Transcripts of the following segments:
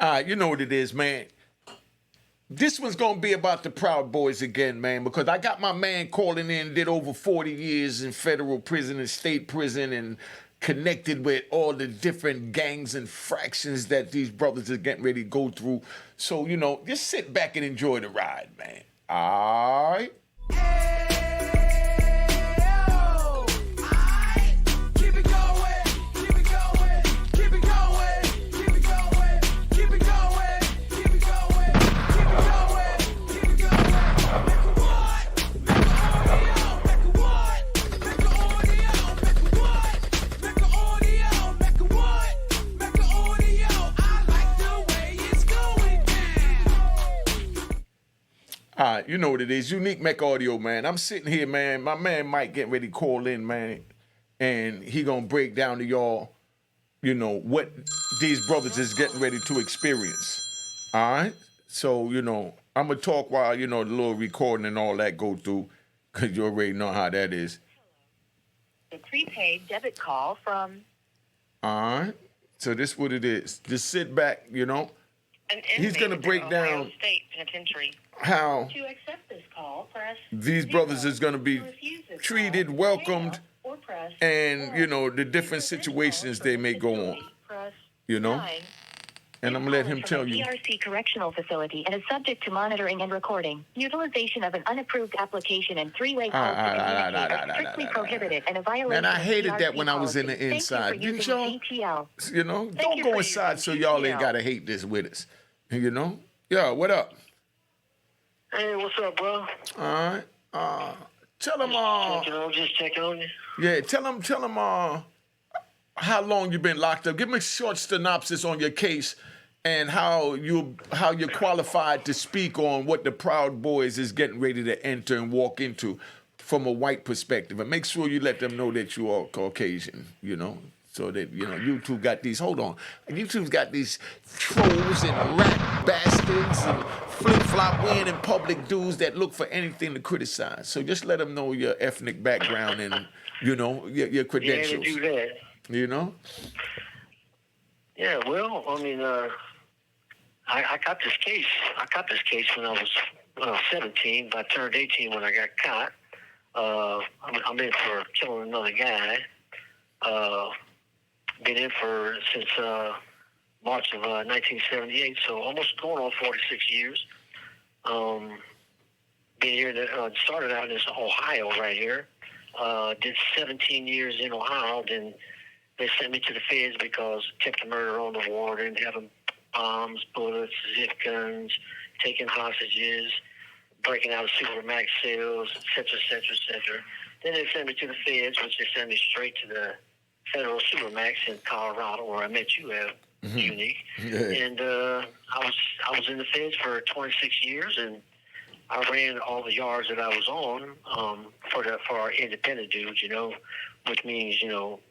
You know what it is, man. This one's gonna be about the Proud Boys again, man, because I got my man calling in, did over 40 years in federal prison and state prison and connected with all the different gangs and fractions that these brothers are getting ready to go through. So, just sit back and enjoy the ride, man. All right. You know what it is. Unique Mecca Audio, man. I'm sitting here, man. My man Mike getting ready to call in, man. And he gonna break down to y'all, what these brothers is getting ready to experience. All right? So, I'm gonna talk while, the little recording and all that go through, because you already know how that is. A prepaid debit call from... All right? So this what it is. Just sit back, He's gonna break down State Penitentiary. how To accept this call, press these brothers is going to be treated, welcomed, and, the different situations they may go on, And I'm going to let him tell you. ERC Correctional Facility and is subject to monitoring and recording. Utilization of an unapproved application and three-way calls to communicate are strictly prohibited and a violation. Man, I hated that when I was in the inside. Didn't y'all? Don't go inside so y'all ain't got to hate this with us. Yo, what up? Hey, what's up, bro? All right. Tell them just checking on you. Yeah, tell them how long you been locked up. Give me a short synopsis on your case and how you're qualified to speak on what the Proud Boys is getting ready to enter and walk into from a white perspective. And make sure you let them know that you are Caucasian, so that, YouTube got these, hold on, YouTube's got these trolls and rat bastards and flip-flop wearing in public dudes that look for anything to criticize. So just let them know your ethnic background and, your credentials. Yeah, do that. Yeah, well, I mean, I got this case. I got this case when I was 17, but I turned 18 when I got caught. I'm in for killing another guy. Been in since March of 1978, so almost going on 46 years. Been here, started out in Ohio right here. Did 17 years in Ohio, then they sent me to the feds because kept a murder on the warden, having bombs, bullets, zip guns, taking hostages, breaking out of Supermax sales, et cetera, et cetera, et cetera. Then they sent me to the feds, which they sent me straight to the federal Supermax in Colorado, where I met you at, Unique. Yeah. And I was in the feds for 26 years, and I ran all the yards that I was on for our independent dudes, which means,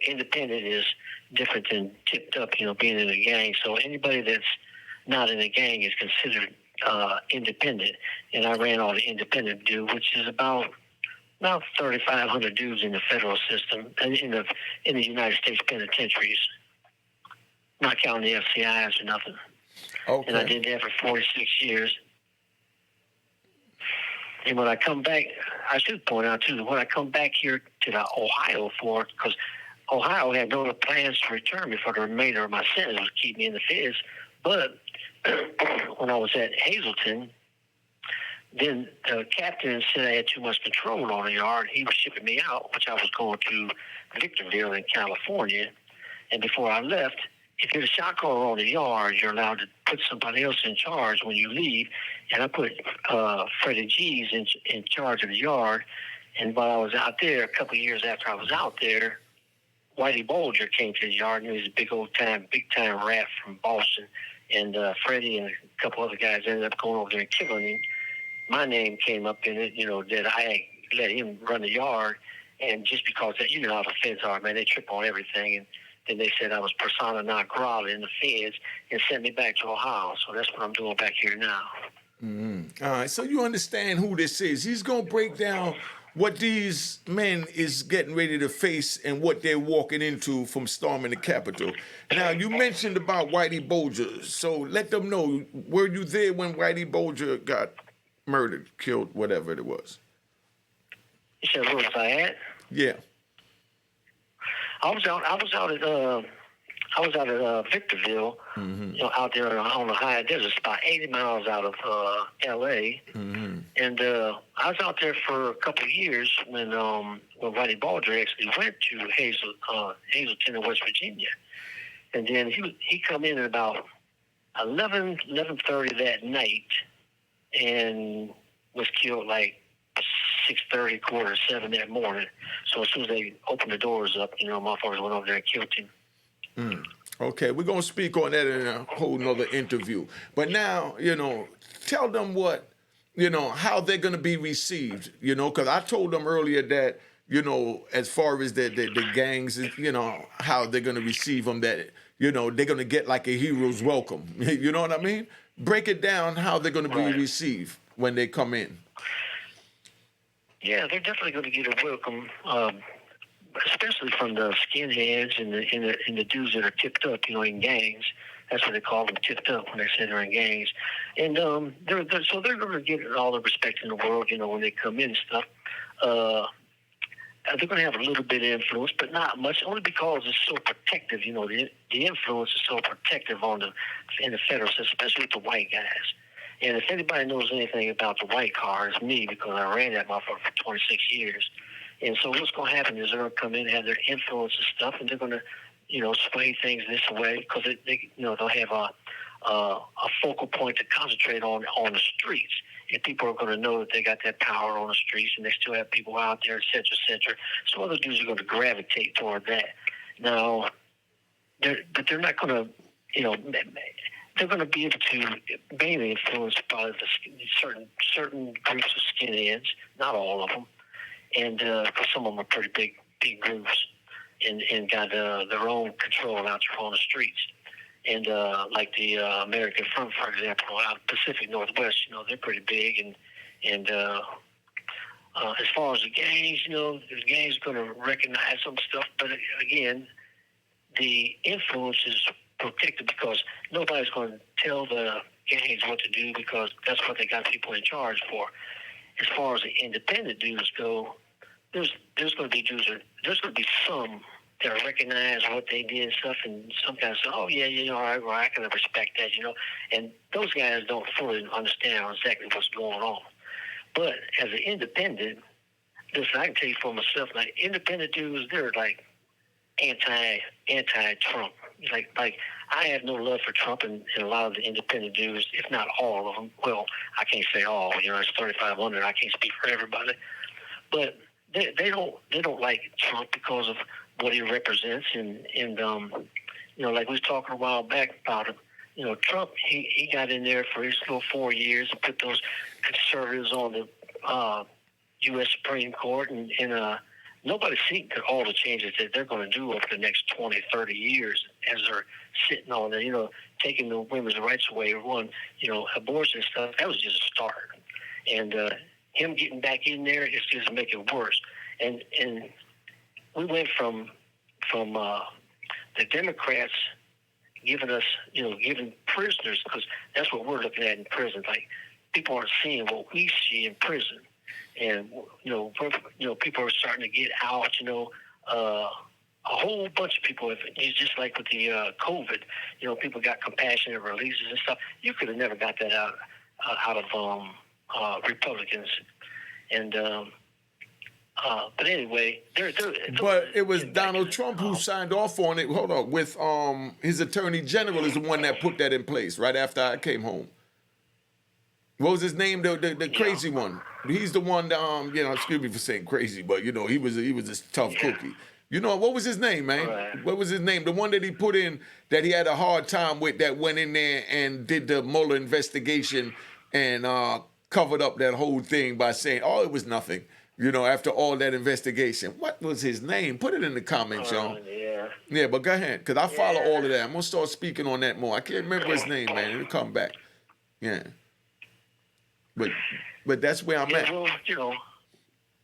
independent is different than tipped up, being in a gang. So anybody that's not in a gang is considered independent. And I ran all the independent dudes, which is about 3,500 dudes in the federal system and in the United States penitentiaries, not counting the FCIs or nothing. Okay. And I did that for 46 years. And when I come back, I should point out too, that when I come back here to the Ohio for, because Ohio had no plans to return me for the remainder of my sentence, was keep me in the feds. But when I was at Hazleton, then the captain said I had too much control on the yard. He was shipping me out, which I was going to Victorville in California. And before I left, if you're a shot caller on the yard, you're allowed to put somebody else in charge when you leave. And I put Freddie G's in charge of the yard. And while I was out there, a couple of years after I was out there, Whitey Bulger came to the yard, and he was a big time rat from Boston. And Freddie and a couple other guys ended up going over there and killing him. My name came up in it, that I let him run the yard. And just because, how the feds are, man, they trip on everything. And then they said I was persona non grata in the feds and sent me back to Ohio. So that's what I'm doing back here now. Mm-hmm. All right, so you understand who this is. He's going to break down what these men is getting ready to face and what they're walking into from storming the Capitol. Now, you mentioned about Whitey Bulger, so let them know, were you there when Whitey Bulger got murdered, killed, whatever it was? You said, where was I at? Yeah. I was out at Victorville, out there on the high desert, about 80 miles out of L.A. And I was out there for a couple of years when Whitey Bulger actually went to Hazleton in West Virginia. And then he come in at about 11:30 that night and was killed like 6:30, 6:45 that morning. So as soon as they opened the doors up, motherfuckers went over there and killed him. Okay, we're going to speak on that in a whole nother interview. But now, tell them how they're going to be received, because I told them earlier that, as far as the gangs, how they're going to receive them, that, they're going to get like a hero's welcome. You know what I mean? Break it down how they're going to be received when they come in. Yeah, they're definitely going to get a welcome, especially from the skinheads and the dudes that are tipped up, in gangs. That's what they call them, tipped up, when they say they're in gangs. And they're going to get all the respect in the world, when they come in and stuff. They're going to have a little bit of influence, but not much, only because it's so protective. The influence is so protective in the federal system, especially with the white guys. And if anybody knows anything about the white car, it's me, because I ran that motherfucker for 26 years. And so what's going to happen is they're going to come in and have their influence and stuff, and they're going to, sway things this way, because they'll have a focal point to concentrate on the streets. And people are going to know that they got that power on the streets, and they still have people out there, et cetera, et cetera. So other dudes are going to gravitate toward that. Now, they're not going to, they're going to be able to mainly influence by certain groups of skinheads, not all of them, and because some of them are pretty big groups, and got their own control out there on the streets. And like the American Front, for example, out in Pacific Northwest, they're pretty big. And as far as the gangs, the gangs are going to recognize some stuff. But again, the influence is protected, because nobody's going to tell the gangs what to do, because that's what they got people in charge for. As far as the independent dudes go, there's going to be dudes, there's going to be some that recognize what they did and stuff, and some guys say, oh, yeah, all right, well, I can respect that, And those guys don't fully understand exactly what's going on. But as an independent, listen, I can tell you for myself, like, independent dudes, they're like anti-Trump. Like I have no love for Trump, and a lot of the independent dudes, if not all of them. Well, I can't say all. It's 3,500. I can't speak for everybody, but they don't like Trump because of what he represents, and like we was talking a while back about him. Trump, he got in there for his little 4 years and put those conservatives on the U.S. Supreme Court, and nobody's seen all the changes that they're going to do over the next 20, 30 years as they're sitting on there, taking the women's rights away. Abortion and stuff, that was just a start. And him getting back in there is just making it worse. And we went from the Democrats giving us, giving prisoners, because that's what we're looking at in prison. Like, people aren't seeing what we see in prison. And, people are starting to get out, a whole bunch of people, it's just like with the COVID, people got compassionate releases and stuff. You could have never got that out of Republicans. And, but anyway, but it was Donald Trump who signed off on it. Hold on, with his attorney general is the one that put that in place right after I came home. What was his name? The crazy one. He's the one that, excuse me for saying crazy, but he was a tough cookie. What was his name, man? Right. What was his name? The one that he put in that he had a hard time with, that went in there and did the Mueller investigation and covered up that whole thing by saying, oh, it was nothing. After all that investigation. What was his name? Put it in the comments, y'all. Yeah. Yeah, but go ahead, because I follow all of that. I'm going to start speaking on that more. I can't remember his name, man. It'll come back. Yeah. But that's where I'm at. Well,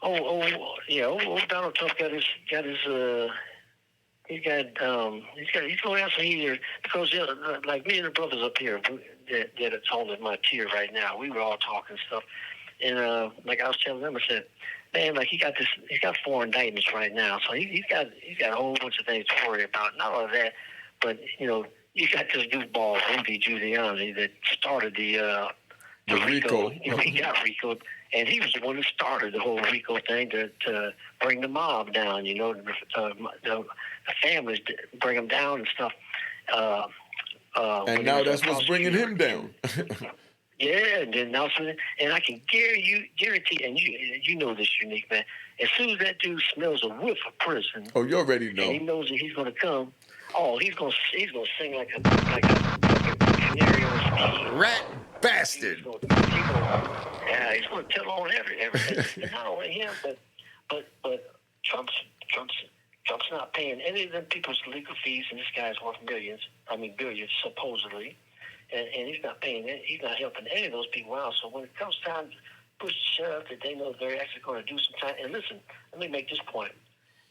Yeah. Old Donald Trump got his he's going to have some easier because like me and the brothers up here that it's holding my tear right now. We were all talking stuff, and like I was telling them, I said, man, like he's got 4 indictments right now, so he's got a whole bunch of things to worry about. Not only that, but you got this goofball Rudy Giuliani that started the RICO. He got RICO, and he was the one that started the whole RICO thing to bring the mob down. The families, bring them down and stuff. And now that's what's bringing him down. Yeah, and then also, and I can guarantee, and you know this, Unique, man. As soon as that dude smells a whiff of prison, you already know, and he knows that he's going to come. Oh, he's gonna sing like a canary on a string. Rat bastard. He's gonna tell on everything. And not only him, but Trump's not paying any of them people's legal fees, and this guy's worth billions, supposedly, and he's not paying. He's not helping any of those people out. So when it comes time to push the sheriff, that they know they're actually going to do some time. And listen, let me make this point.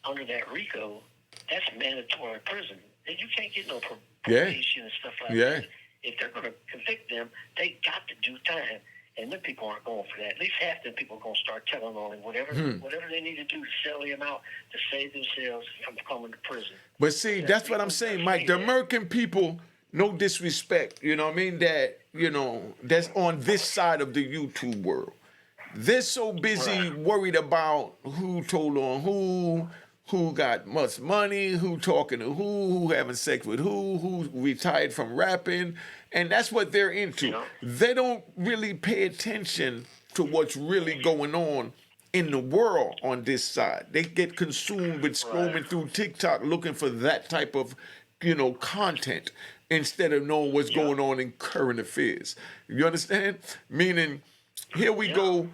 Under that RICO, that's mandatory prison. You can't get no probation and stuff like that. If they're going to convict them, they got to do time. And them people aren't going for that. At least half them people are going to start telling on him whatever they need to do to sell him out to save themselves from coming to prison. But see, that's what I'm saying, Mike. The American people, no disrespect, you know what I mean, that, that's on this side of the YouTube world. They're so busy worried about who told on who got much money, who talking to who having sex with who retired from rapping, and that's what they're into. Yeah. They don't really pay attention to what's really going on in the world on this side. They get consumed with scrolling through TikTok looking for that type of, content instead of knowing what's going on in current affairs. You understand? Meaning, here we go,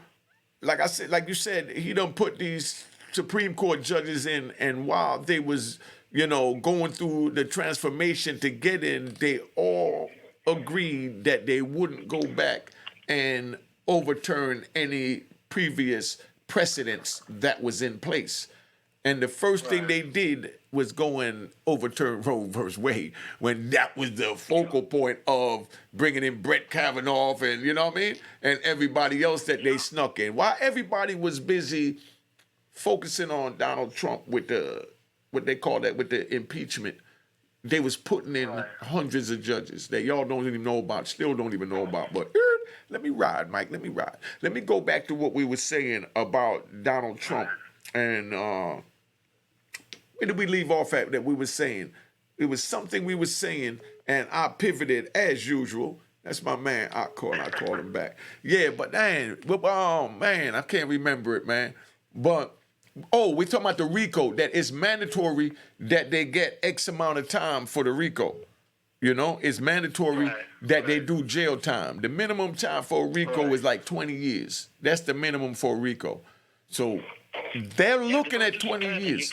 like you said, he done put these Supreme Court judges in, and while they was, going through the transformation to get in, they all agreed that they wouldn't go back and overturn any previous precedents that was in place. And the first thing they did was go and overturn Roe versus Wade, when that was the focal point of bringing in Brett Kavanaugh and, you know what I mean, and everybody else that they snuck in. While everybody was busy focusing on Donald Trump with what they call that, with the impeachment, they was putting in hundreds of judges that y'all don't even know about, still don't even know about. But let me ride, Mike, let me ride. Let me go back to what we were saying about Donald Trump. And where did we leave off at that we were saying? It was something we were saying, and I pivoted as usual. That's my man, I call him back. Yeah, but man, I can't remember it, man. But we're talking about the RICO, that it's mandatory that they get X amount of time for the RICO. It's mandatory that they do jail time. The minimum time for a RICO is like 20 years. That's the minimum for a RICO. So they're looking at 20 years.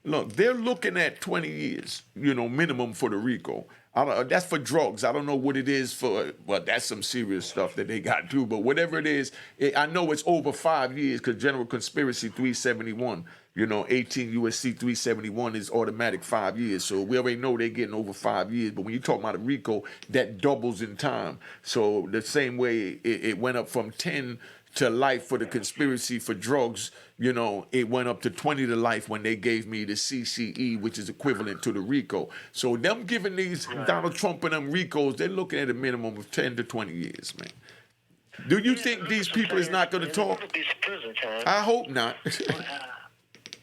Look, they're looking at 20 years, minimum for the RICO. That's for drugs. I don't know what it is for, but that's some serious stuff that they got to. But whatever it is, I know it's over 5 years because General Conspiracy 371, 18 U.S.C. 371 is automatic 5 years. So we already know they're getting over 5 years. But when you talk about a RICO, that doubles in time. So the same way it went up from 10 to life for the conspiracy for drugs, it went up to 20 to life when they gave me the CCE, which is equivalent to the RICO. So them giving these Donald Trump and them RICOs, they're looking at a minimum of 10 to 20 years, man. Do you think these people is not going to talk? I hope not.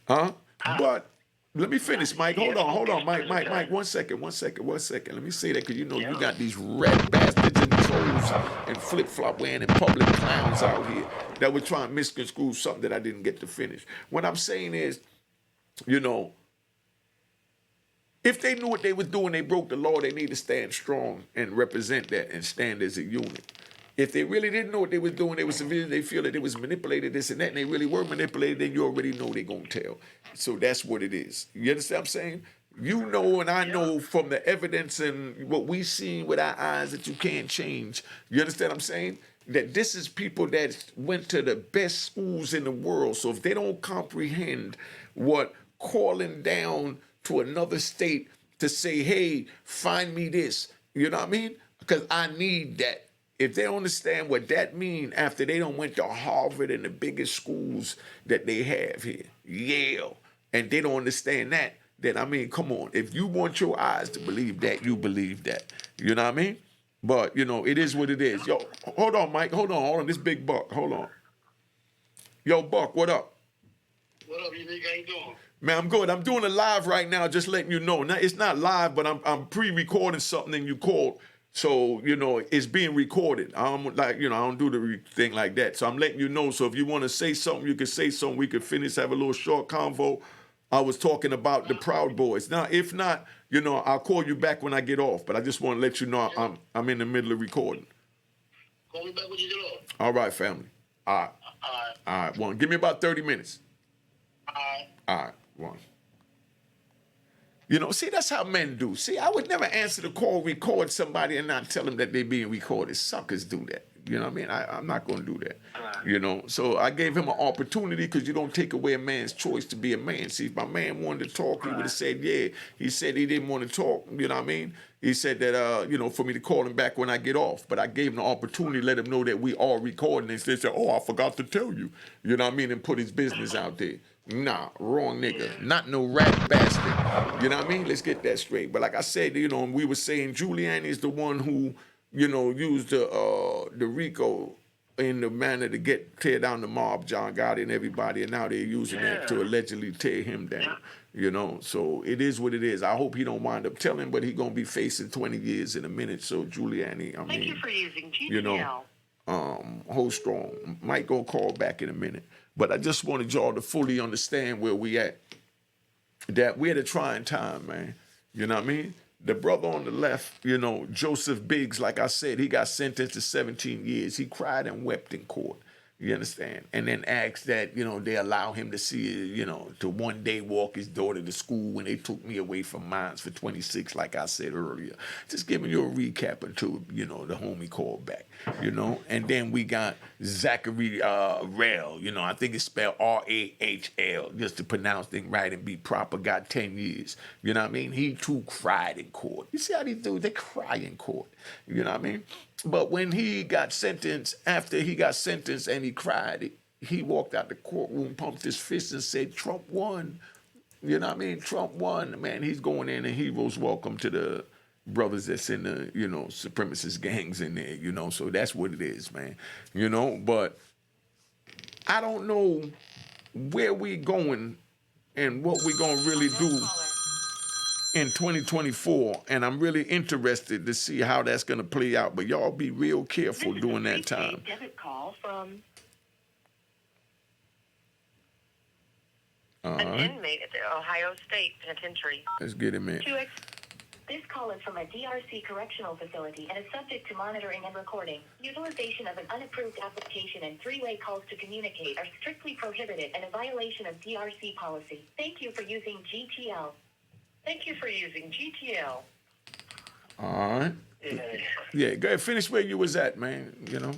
Huh? But let me finish, Mike. Hold on, Mike. One second. Let me say that because you got these red bastards and trolls and flip-flop wearing and public clowns out here that were trying to misconstrue something that I didn't get to finish. What I'm saying is, if they knew what they was doing, they broke the law, they need to stand strong and represent that and stand as a unit. If they really didn't know what they was doing, they feel that they was manipulated, this and that, and they really were manipulated, then you already know they're going to tell. So that's what it is. You understand what I'm saying? You know and I know from the evidence and what we seen with our eyes that you can't change. You understand what I'm saying? that this is people that went to the best schools in the world. So if they don't comprehend what calling down to another state to say, hey, find me this, you know what I mean? Because I need that. If they don't understand what that means after they don't went to Harvard and the biggest schools that they have here, Yale, and they don't understand that, then I mean, come on. If you want your eyes to believe that, you believe that. You know what I mean? But, you know, it is what it is. Yo, hold on, Mike. Hold on. This big Buck. Hold on. Yo, Buck, what up? What up, you nigga? How you doing? Man, I'm good. I'm doing a live right now, just letting you know. Now, it's not live, but I'm pre-recording something and you called. So, you know, it's being recorded. I'm like, you know, I don't do the thing like that. So I'm letting you know. So if you want to say something, you can say something. We could finish, have a little short convo. I was talking about the Proud Boys. Now, if not, you know, I'll call you back when I get off. But I just want to let you know I'm in the middle of recording. Call me back when you get off. All right, family. All right. All right. One. Give me about 30 minutes. All right. One. You know, see, that's how men do. See, I would never answer the call, record somebody, and not tell them that they're being recorded. Suckers do that. You know what I mean? I'm not going to do that. You know, so I gave him an opportunity because you don't take away a man's choice to be a man. See, if my man wanted to talk, he would have said, yeah. He said he didn't want to talk. You know what I mean? He said that, you know, for me to call him back when I get off. But I gave him the opportunity to let him know that we are recording. And they said, oh, I forgot to tell you. You know what I mean? And put his business out there. Nah, wrong nigga. Not no rat bastard. You know what I mean? Let's get that straight. But like I said, you know, we were saying Giuliani is the one who, you know, used the RICO in the manner to tear down the mob, John Gotti and everybody, and now they're using that to allegedly tear him down. You know, so it is what it is. I hope he don't wind up telling, but he gonna be facing 20 years in a minute. So Giuliani, I mean, Thank you for using GTL. you know, hold strong. Might go call back in a minute. But I just wanted y'all to fully understand where we at. That we're at a trying time, man. You know what I mean? The brother on the left, you know, Joseph Biggs, like I said, he got sentenced to 17 years. He cried and wept in court. You understand? And then asked that, you know, they allow him to see, you know, to one day walk his daughter to school when they took me away from mine for 26, like I said earlier. Just giving you a recap until, you know, the homie called back, you know. And then we got Zachary Rahl, you know, I think it's spelled R-A-H-L, just to pronounce things right and be proper, got 10 years. You know what I mean? He too cried in court. You see how these dudes, they cry in court. You know what I mean? But when he got sentenced, after he got sentenced and he cried, he walked out the courtroom, pumped his fist and said, Trump won. You know what I mean? Trump won. Man, he's going in and heroes welcome to the brothers that's in the, you know, supremacist gangs in there, you know. So that's what it is, man. You know, but I don't know where we going and what we going to really do in 2024, and I'm really interested to see how that's going to play out. But y'all be real careful during that time. Debit call from All an right, inmate at the Ohio State Penitentiary. let's get him in. This call is from a DRC correctional facility and is subject to monitoring and recording. Utilization of an unapproved application and three-way calls to communicate are strictly prohibited and a violation of DRC policy. Thank you for using GTL. Thank you for using GTL. All right. Yeah, go ahead. Finish where you was at, man. You know,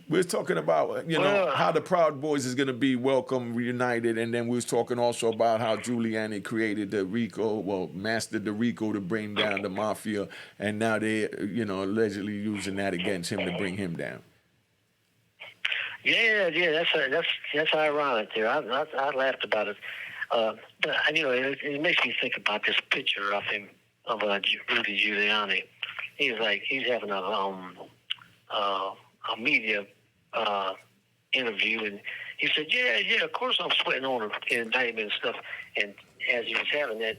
we're talking about, you know, how the Proud Boys is going to be welcome, reunited, and then we was talking also about how Giuliani created the RICO, well, mastered the RICO to bring down the mafia, and now they, you know, allegedly using that against him to bring him down. Yeah, that's ironic there. I laughed about it. But, you know, it makes me think about this picture of him, of Rudy Giuliani. He's having a media interview, and he said, yeah, of course I'm sweating on the indictment and stuff. And as he was having that,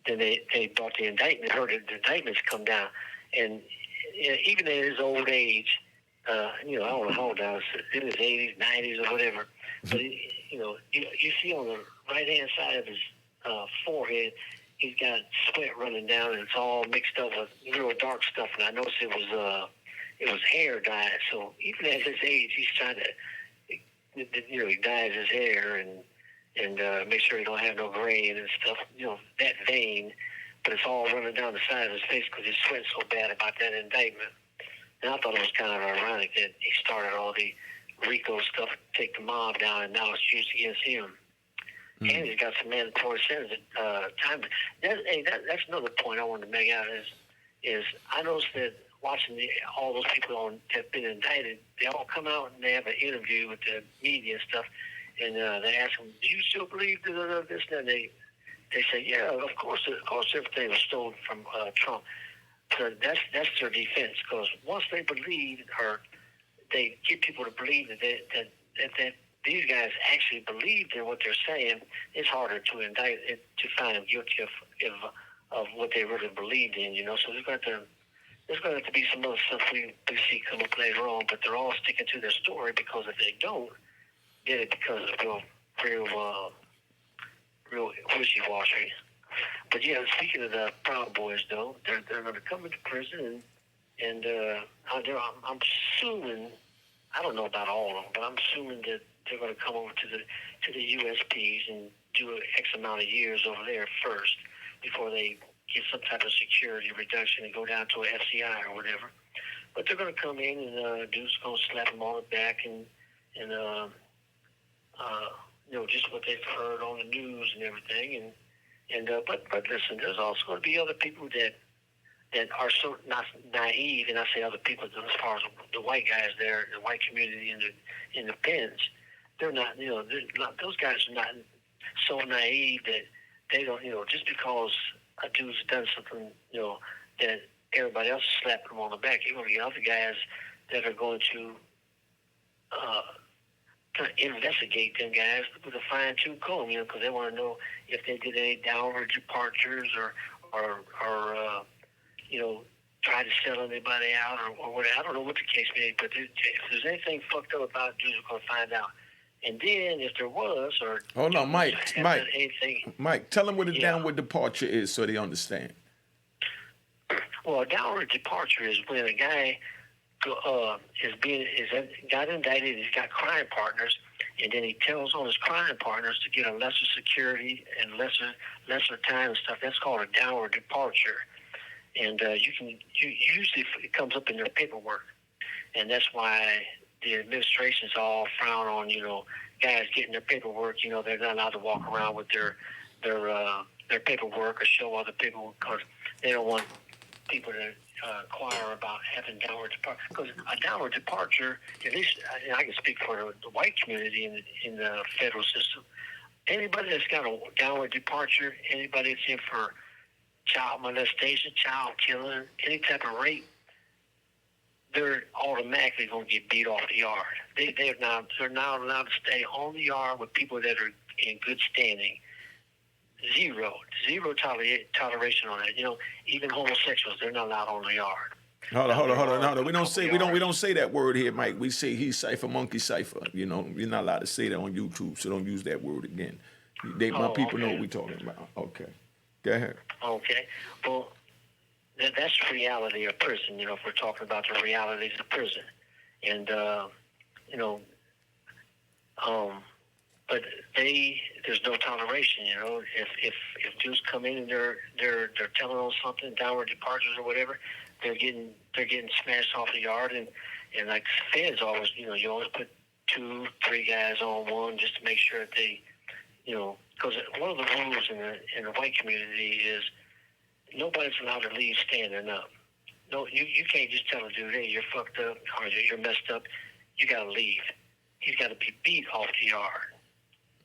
then they brought the indictment, heard the indictments come down. And even at his old age, you know, I don't know how old I was, in his 80s, 90s, or whatever, but, you know, you see on the right-hand side of his forehead, he's got sweat running down, and it's all mixed up with real dark stuff. And I noticed it was hair dye. So even at his age, he's trying to, you know, he dyes his hair and make sure he don't have no gray and stuff. You know, that vein, but it's all running down the side of his face because he's sweating so bad about that indictment. And I thought it was kind of ironic that he started all the RICO stuff, take the mob down, and now it's used against him. And he's got some mandatory sentences. Time. That's another point I wanted to make out is I noticed that watching all those people that have been indicted, they all come out and they have an interview with the media and stuff, and they ask them, "Do you still believe this?" And they say, "Yeah, of course everything was stolen from Trump." So that's their defense, because once they believe, or they get people to believe that these guys actually believed in what they're saying, it's harder to indict to find them guilty of what they really believed in. So there's going to have to be some other stuff we see come up later on, but they're all sticking to their story, because if they don't, then it becomes real wishy-washy. But yeah, speaking of the Proud Boys, though, they're going to come into prison, and I'm assuming, I don't know about all of them, but I'm assuming that they're going to come over to the USPs and do X amount of years over there first before they get some type of security reduction and go down to an FCI or whatever. But they're going to come in, and dude's going to slap them on the back and just what they've heard on the news and everything. But listen, there's also going to be other people that are so not naive, and I say other people as far as the white guys there, the white community in the pens. They're not, those guys are not so naive that they don't, just because a dude's done something, that everybody else is slapping them on the back. You're going to get other guys that are going to kind of investigate them guys with a fine-tooth comb, because they want to know if they did any downward departures or try to sell anybody out or whatever. I don't know what the case may be, but if there's anything fucked up about it, dudes are going to find out. And then if there was, or hold on, Mike, tell them what a Yeah. downward departure is so they understand. Well, a downward departure is when a guy got indicted, he's got crime partners, and then he tells on his crime partners to get a lesser security and lesser time and stuff. That's called a downward departure. And usually it comes up in their paperwork, and that's why the administration's all frown on guys getting their paperwork. They're not allowed to walk around with their paperwork or show other people, because they don't want people to inquire about having downward departure. Because a downward departure, at least I can speak for the white community in the federal system. Anybody that's got a downward departure, anybody that's in for child molestation, child killing, any type of rape, they're automatically going to get beat off the yard. They're not allowed to stay on the yard with people that are in good standing. Zero toleration on that. Even homosexuals, they're not allowed on the yard. Hold on. We don't say that word here, Mike. We say he cipher, monkey cipher. You're not allowed to say that on YouTube, so don't use that word again. My people know what we're talking about. Okay, go ahead. Okay, well, that's the reality of prison. If we're talking about the realities of prison, and but there's no toleration. If dudes come in and they're telling on something, downward departures or whatever, they're getting smashed off the yard, and like feds always, you always put 2-3 guys on one just to make sure that they, because one of the rules in the white community is nobody's allowed to leave standing up. No, you can't just tell a dude, hey, you're fucked up or you're messed up. You got to leave. He's got to be beat off the yard.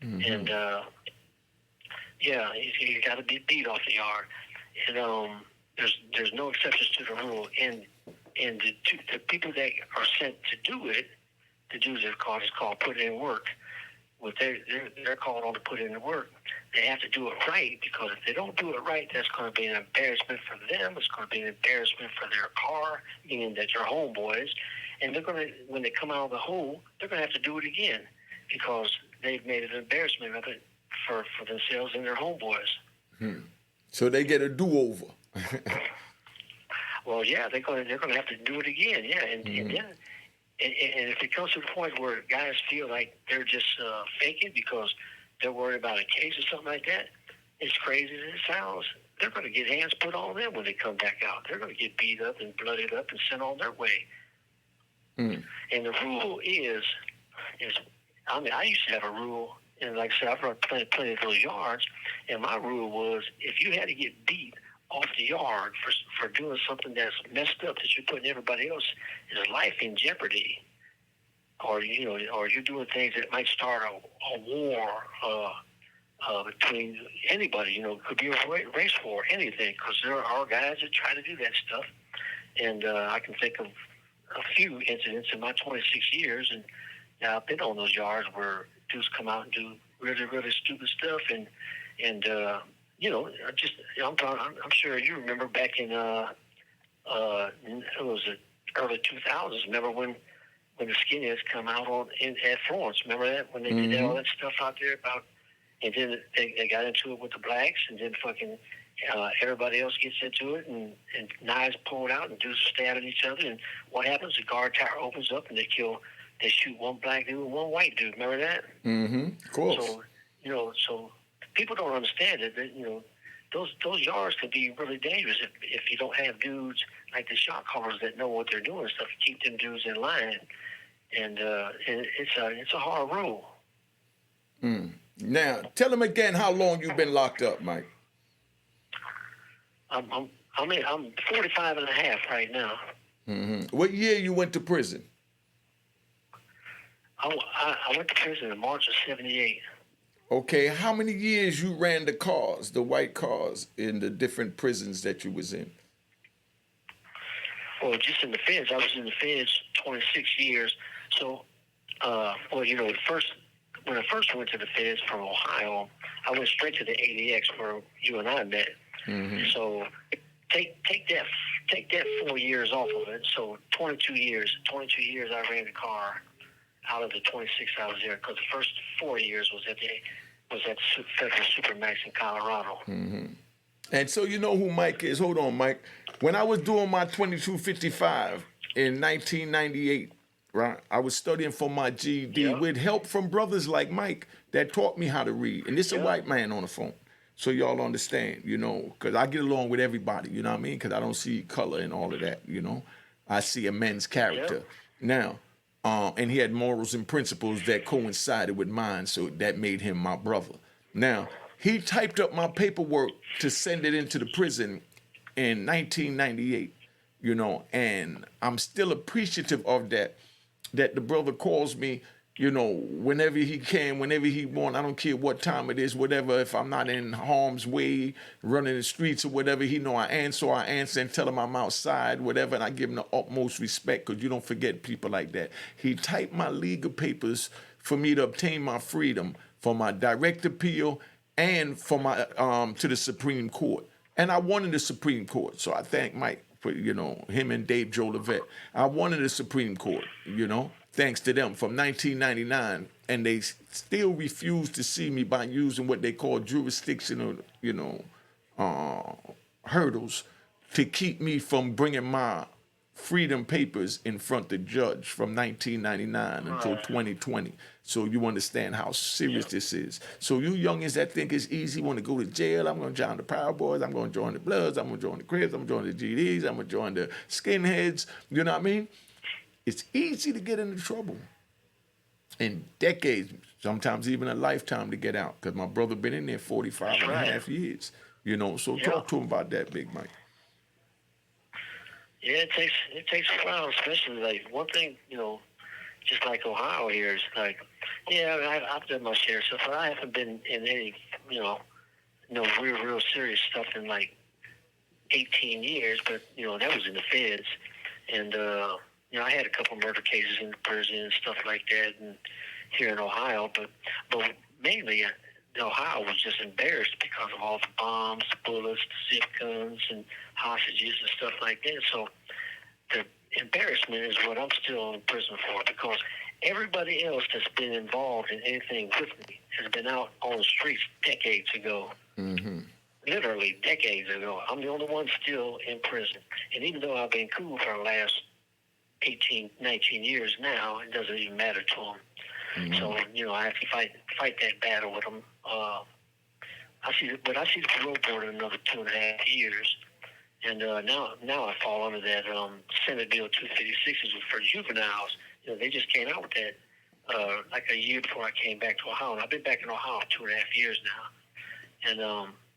Mm-hmm. And he's got to be beat off the yard. And there's no exceptions to the rule. And the people that are sent to do it, the dudes are called, it's called put in work. Well, they're called on to put in the work. They have to do it right, because if they don't do it right, that's going to be an embarrassment for them. It's going to be an embarrassment for their car, meaning that they're homeboys. And they're going to, when they come out of the hole, they're going to have to do it again, because they've made an embarrassment of it for themselves and their homeboys. So they get a do-over. Well, yeah, they're going to have to do it again, yeah. And then, and if it comes to the point where guys feel like they're just faking because they're worried about a case or something like that, as crazy as it sounds, they're going to get hands put on them when they come back out. They're going to get beat up and blooded up and sent on their way. And the rule is, I mean, I used to have a rule, and like I said, I've run plenty of those yards, and my rule was if you had to get beat off the yard for doing something that's messed up, that you're putting everybody else's life in jeopardy, or you're doing things that might start a war between anybody, it could be a race war, anything, because there are guys that try to do that stuff. And I can think of a few incidents in my 26 years, and I've been on those yards where dudes come out and do really, really stupid stuff, and I'm sure you remember back in it was the early 2000s. Remember when the skinheads come out at Florence? Remember that when they did all that stuff out there about, and then they got into it with the blacks, and then fucking everybody else gets into it, and knives pulled out, and dudes are stabbing each other. And what happens? The guard tower opens up, and they shoot one black dude and one white dude. Remember that? Mm-hmm. Of course. So people don't understand it. That those yards can be really dangerous if you don't have dudes like the shot callers that know what they're doing and stuff to keep them dudes in line. And it's a hard rule. Now, tell them again how long you've been locked up, Mike. I'm 45 and a half right now. Mm-hmm. What year you went to prison? I went to prison in March of '78. Okay, how many years you ran the cars, the white cars, in the different prisons that you was in? Well, just in the feds. I was in the feds 26 years. So, when I first went to the feds from Ohio, I went straight to the ADX where you and I met. Mm-hmm. So take that 4 years off of it. So 22 years I ran the car out of the 26 I was there, because the first 4 years was at Federal Supermax in Colorado. Mm-hmm. And so you know who Mike is. Hold on, Mike. When I was doing my 2255 in 1998, right, I was studying for my GED with help from brothers like Mike that taught me how to read. And it's a white man on the phone. So y'all understand, because I get along with everybody, you know what I mean? Because I don't see color and all of that, I see a man's character. Now, and he had morals and principles that coincided with mine, so that made him my brother. Now, he typed up my paperwork to send it into the prison in 1998, and I'm still appreciative of that the brother calls me, whenever he can, whenever he want. I don't care what time it is, whatever. If I'm not in harm's way, running the streets or whatever, he know I answer and tell him I'm outside, whatever, and I give him the utmost respect, because you don't forget people like that. He typed my legal papers for me to obtain my freedom for my direct appeal and for my to the Supreme Court. And I won in the Supreme Court, so I thank Mike for, him and Dave Joe Levette. I won in the Supreme Court, thanks to them from 1999, and they still refuse to see me by using what they call jurisdictional, hurdles to keep me from bringing my freedom papers in front of the judge from 1999 until 2020. So you understand how serious this is. So you youngins that think it's easy, want to go to jail, I'm going to join the Proud Boys, I'm going to join the Bloods, I'm going to join the Crips, I'm going to join the GDs, I'm going to join the Skinheads, you know what I mean? It's easy to get into trouble. In decades, sometimes even a lifetime to get out, because my brother been in there 45 and a half years, So talk to him about that, Big Mike. Yeah, it takes a while, especially like one thing, just like Ohio here is like, I've done my share of stuff, but I haven't been in any, real serious stuff in like 18 years, but, that was in the feds. And, I had a couple murder cases in prison and stuff like that, and here in Ohio, but mainly Ohio was just embarrassed because of all the bombs, the bullets, the zip guns, and hostages and stuff like that. So the embarrassment is what I'm still in prison for, because everybody else that's been involved in anything with me has been out on the streets decades ago. Mm-hmm. Literally decades ago. I'm the only one still in prison. And even though I've been cool for the last 18, 19 years now, it doesn't even matter to them. Mm-hmm. So, I have to fight that battle with them. I see the parole board in another 2.5 years. And now I fall under that Senate Bill 256 is for juveniles. They just came out with that like a year before I came back to Ohio. And I've been back in Ohio 2.5 years now. And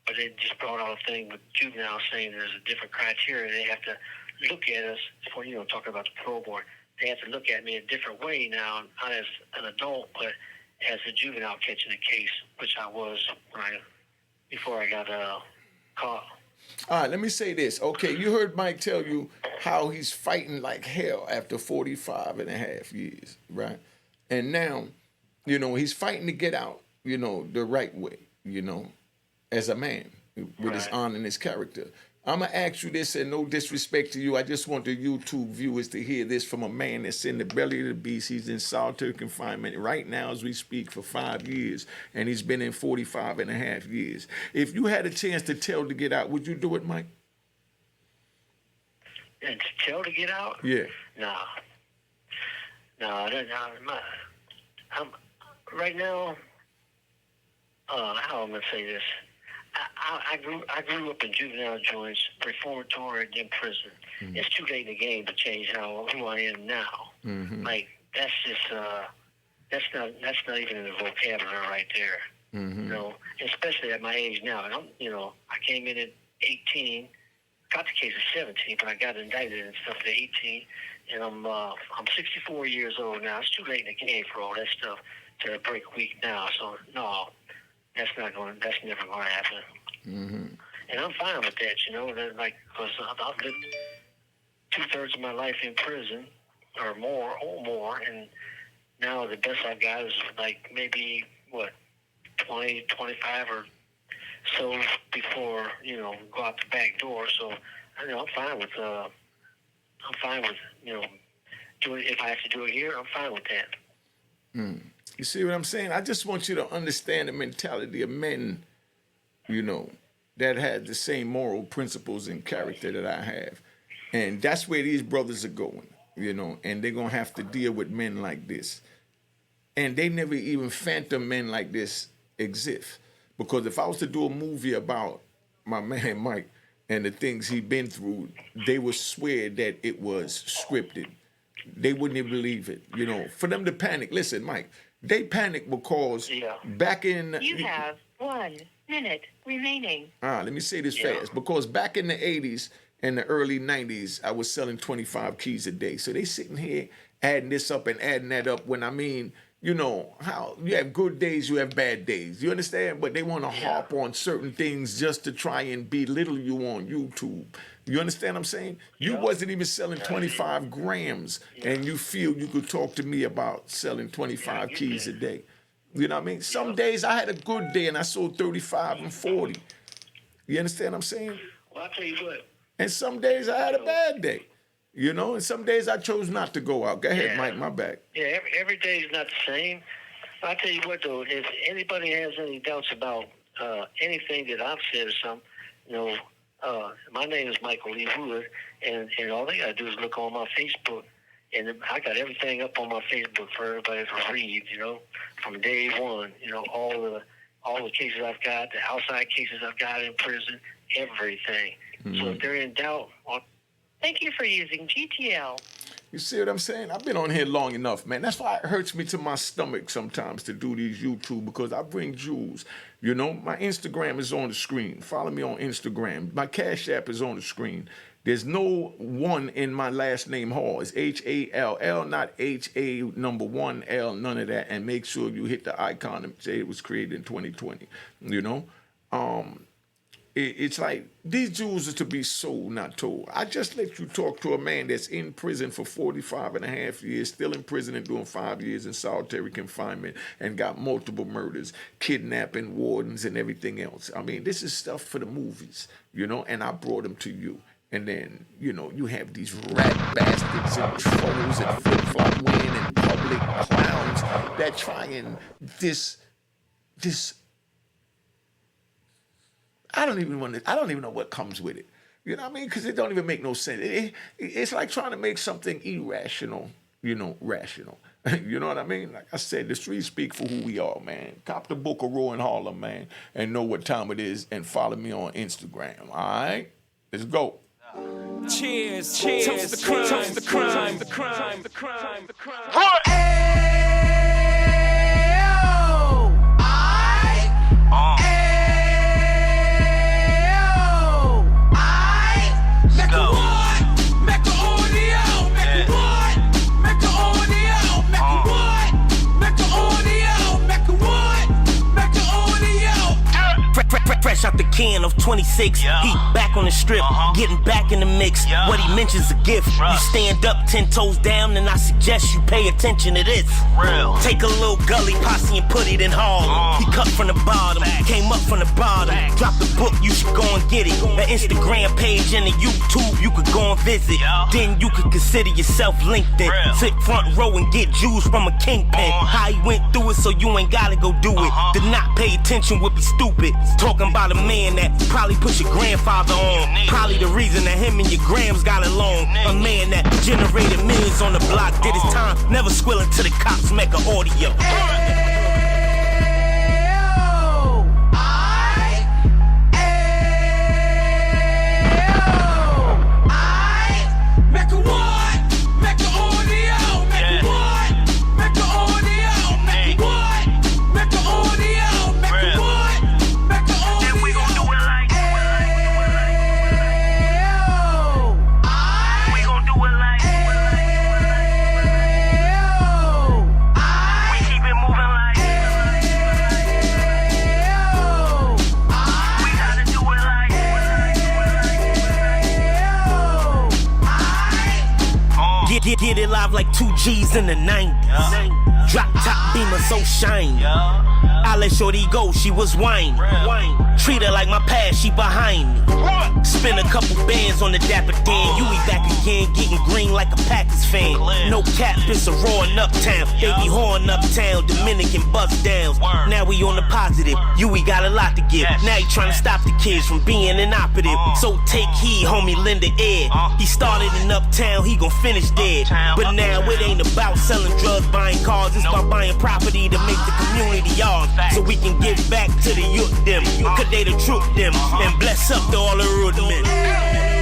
but they just brought out a thing with juveniles saying there's a different criteria. They have to look at us for talking about the parole board. They have to look at me a different way now, not as an adult, but as a juvenile catching a case, which I was before I got caught. All right, let me say this. Okay, you heard Mike tell you how he's fighting like hell after 45 and a half years, right? And now, he's fighting to get out, the right way, as a man with his honor and his character. I'm going to ask you this, and no disrespect to you. I just want the YouTube viewers to hear this from a man that's in the belly of the beast. He's in solitary confinement right now as we speak for 5 years, and he's been in 45 and a half years. If you had a chance to tell to get out, would you do it, Mike? And to tell to get out? Yeah. No. I'm right now. How am I gonna say this? I grew up in juvenile joints, reformatory, and in prison. Mm-hmm. It's too late in the game to change who I am now. Mm-hmm. Like that's just that's not even in the vocabulary right there. Mm-hmm. Especially at my age now. And I came in at 18, got the case at 17, but I got indicted and stuff at 18. And I'm 64 years old now. It's too late in the game for all that stuff to break weak now. So no. That's never going to happen. Mm-hmm. And I'm fine with that, because I've lived 2/3 of my life in prison or more, and now the best I've got is like maybe 20, 25 or so before go out the back door. So I'm fine with doing. If I have to do it here, I'm fine with that. Mm. You see what I'm saying? I just want you to understand the mentality of men, that have the same moral principles and character that I have. And that's where these brothers are going, and they're going to have to deal with men like this. And they never even phantom men like this exist. Because if I was to do a movie about my man Mike and the things he'd been through, they would swear that it was scripted. They wouldn't even believe it, For them to panic, listen, Mike, they panic because back in... You have 1 minute remaining. Let me say this fast. Because back in the 80s and the early 90s, I was selling 25 keys a day. So they sitting here adding this up and adding that up when how you have good days, you have bad days. You understand? But they want to harp on certain things just to try and belittle you on YouTube. You understand what I'm saying? You wasn't even selling 25 grams, and you feel you could talk to me about selling 25 keys a day. You know what I mean? Some days I had a good day, and I sold 35 and 40. You understand what I'm saying? Well, I'll tell you what. And some days I had a bad day. And some days I chose not to go out. Go ahead, Mike, my bad. Yeah, every day is not the same. I'll tell you what, though, if anybody has any doubts about anything that I've said or something, my name is Michael Lee Wood, and all they got to do is look on my Facebook, and I got everything up on my Facebook for everybody to read, from day one, all the cases I've got, the outside cases I've got in prison, everything. Mm-hmm. So if they're in doubt on... Thank you for using GTL. You see what I'm saying? I've been on here long enough, man. That's why it hurts me to my stomach sometimes to do these YouTube, because I bring jewels. My Instagram is on the screen. Follow me on Instagram. My Cash App is on the screen. There's no one in my last name Hall. It's Hall, not HA1L, none of that. And make sure you hit the icon and say it was created in 2020. It's like these jewels are to be sold, not told. I just let you talk to a man that's in prison for 45 and a half years, still in prison and doing 5 years in solitary confinement, and got multiple murders, kidnapping, wardens, and everything else. I mean, this is stuff for the movies, and I brought them to you. And then, you have these rat bastards and trolls and flip-flop winning and public clowns that try and this I don't even know what comes with it. You know what I mean? Because it don't even make no sense. It's like trying to make something irrational, rational. You know what I mean? Like I said, the streets speak for who we are, man. Cop the book of Row in Harlem, man, and know what time it is, and follow me on Instagram, all right? Let's go. Cheers, cheers, toast the crime, toast the crime, the crime, the crime, the crime. Fresh out the can of 26, he back on the strip, getting back in the mix. What he mentions a gift. You stand up 10 toes down, and I suggest you pay attention to this. Real. Take a little gully posse and put it in Harlem. He cut from the bottom, came up from the bottom. Drop the book, you should go and get it. The Instagram page and the YouTube, you could go and visit. Then you could consider yourself LinkedIn. Sit front row and get Jews from a kingpin. How he went through it, so you ain't gotta go do it. To not pay attention would be stupid. Talking about a man that probably put your grandfather on. Probably the reason that him and your grams got along. A man that generated millions on the block, did his time, never squilling to the cops, Mecca audio. Get it live like 2 G's in the 90s. Drop top beamer so shiny. I let shorty go, she was whining. Treat her like my past, she behind me. Spend a couple bands on the Dapper Dan. You be back again, getting green like a Packers fan. No cap, it's a raw in Uptown. Baby horn Uptown, Dominican bust downs. Now we on the positive, we got a lot to give. Now he trying to stop the kids from being inoperative. So take heed, homie, lend an ear. He started in Uptown, he gon' finish dead. But now it ain't about selling drugs, buying cars. It's about buying property to make the community ours. So we can give back to the youth them. Cause they the truth them. And bless up to all the road men.